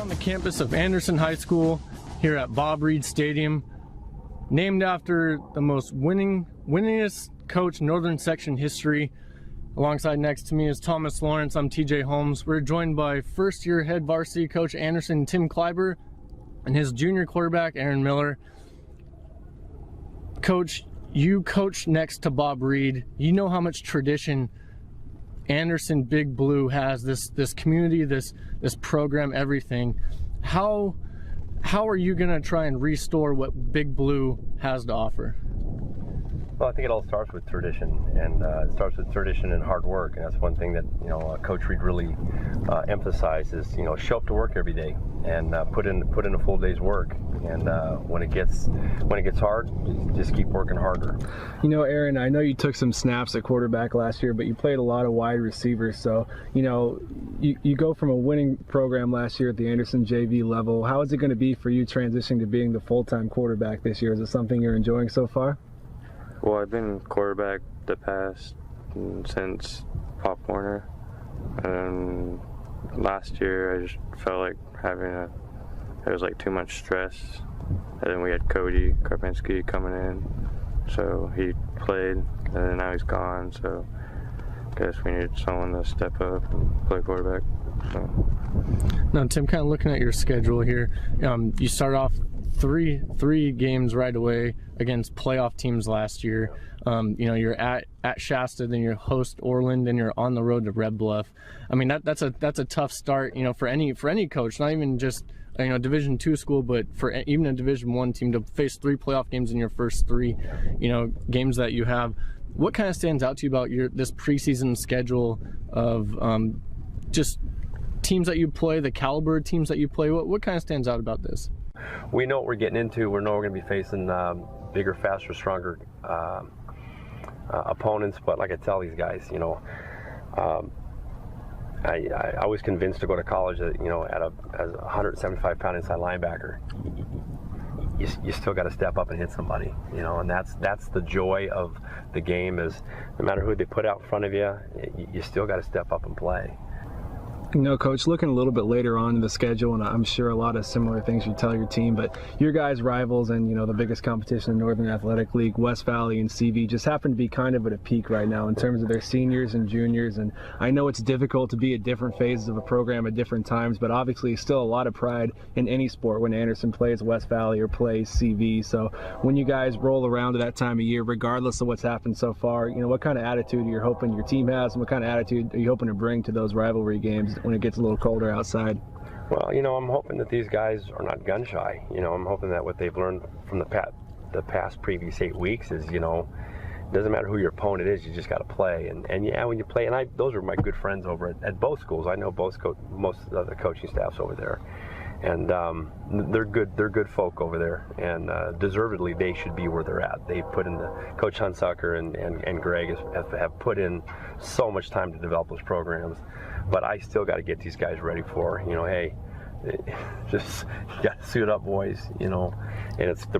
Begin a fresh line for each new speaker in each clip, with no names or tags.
on the campus of Anderson High School here at Bob Reed Stadium, named after the most winningest coach in Northern Section history. Alongside next to me is Thomas Lawrence. I'm TJ Holmes. We're joined by first-year head varsity coach Anderson Tim Kleiber and his junior quarterback Aaron Miller. Coach, you coach next to Bob Reed. You know how much tradition Anderson Big Blue has, this community, this program, everything. How are you going to try and restore what Big Blue has to offer?
Well, I think it all starts with tradition, and it starts with tradition and hard work, and that's one thing that Coach Reed really emphasizes. Show up to work every day and put in a full day's work. And when it gets hard, just keep working harder.
Aaron, I know you took some snaps at quarterback last year, but you played a lot of wide receivers. So you go from a winning program last year at the Anderson JV level. How is it going to be for you transitioning to being the full-time quarterback this year? Is it something you're enjoying so far?
Well, I've been quarterback the past since Pop Warner, and last year I just felt like it was like too much stress, and then we had Cody Karpinski coming in, so he played, and then now he's gone, so I guess we needed someone to step up and play quarterback. So.
Now, Tim, kind of looking at your schedule here, you start off three games right away against playoff teams last year. You're at Shasta, then you host Orland, then you're on the road to Red Bluff. I mean, that's a tough start, for any coach, not even just Division II school, but for even a Division I team to face 3 playoff games in your first 3 games that you have. What kind of stands out to you about this preseason schedule of just teams that you play, the caliber of teams that you play? What kind of stands out about this?
We know what we're getting into. We know we're going to be facing bigger, faster, stronger opponents. But like I tell these guys, I was convinced to go to college that as a 175-pound inside linebacker, you still got to step up and hit somebody. And that's the joy of the game, is no matter who they put out in front of you, you still got to step up and play.
Coach, looking a little bit later on in the schedule, and I'm sure a lot of similar things you tell your team, but your guys' rivals and, the biggest competition in Northern Athletic League, West Valley and CV, just happen to be kind of at a peak right now in terms of their seniors and juniors. And I know it's difficult to be at different phases of a program at different times, but obviously still a lot of pride in any sport when Anderson plays West Valley or plays CV. So when you guys roll around to that time of year, regardless of what's happened so far, what kind of attitude are you hoping your team has, and what kind of attitude are you hoping to bring to those rivalry games when it gets a little colder outside?
Well, I'm hoping that these guys are not gun shy. I'm hoping that what they've learned from the past previous 8 weeks is, it doesn't matter who your opponent is, you just got to play. And yeah, when you play, and those are my good friends over at both schools. I know most of the coaching staffs over there, and they're good folk over there, and deservedly they should be where they're at. They put in Coach Hunsucker and Greg have put in so much time to develop those programs. But I still got to get these guys ready for, hey, just you got to suit up, boys, and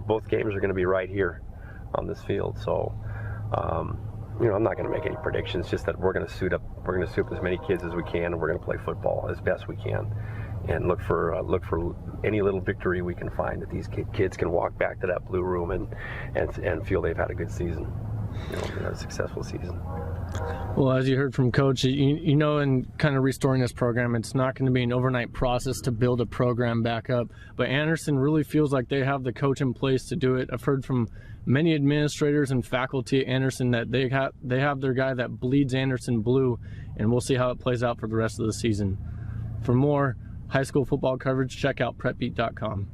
both games are going to be right here on this field. So, I'm not going to make any predictions. Just that we're going to suit up. We're going to suit up as many kids as we can, and we're going to play football as best we can, and look for any little victory we can find, that these kids can walk back to that blue room and feel they've had a good season, a successful season.
Well, as you heard from Coach, in kind of restoring this program, it's not going to be an overnight process to build a program back up. But Anderson really feels like they have the coach in place to do it. I've heard from many administrators and faculty at Anderson that they have their guy that bleeds Anderson blue, and we'll see how it plays out for the rest of the season. For more high school football coverage, check out prepbeat.com.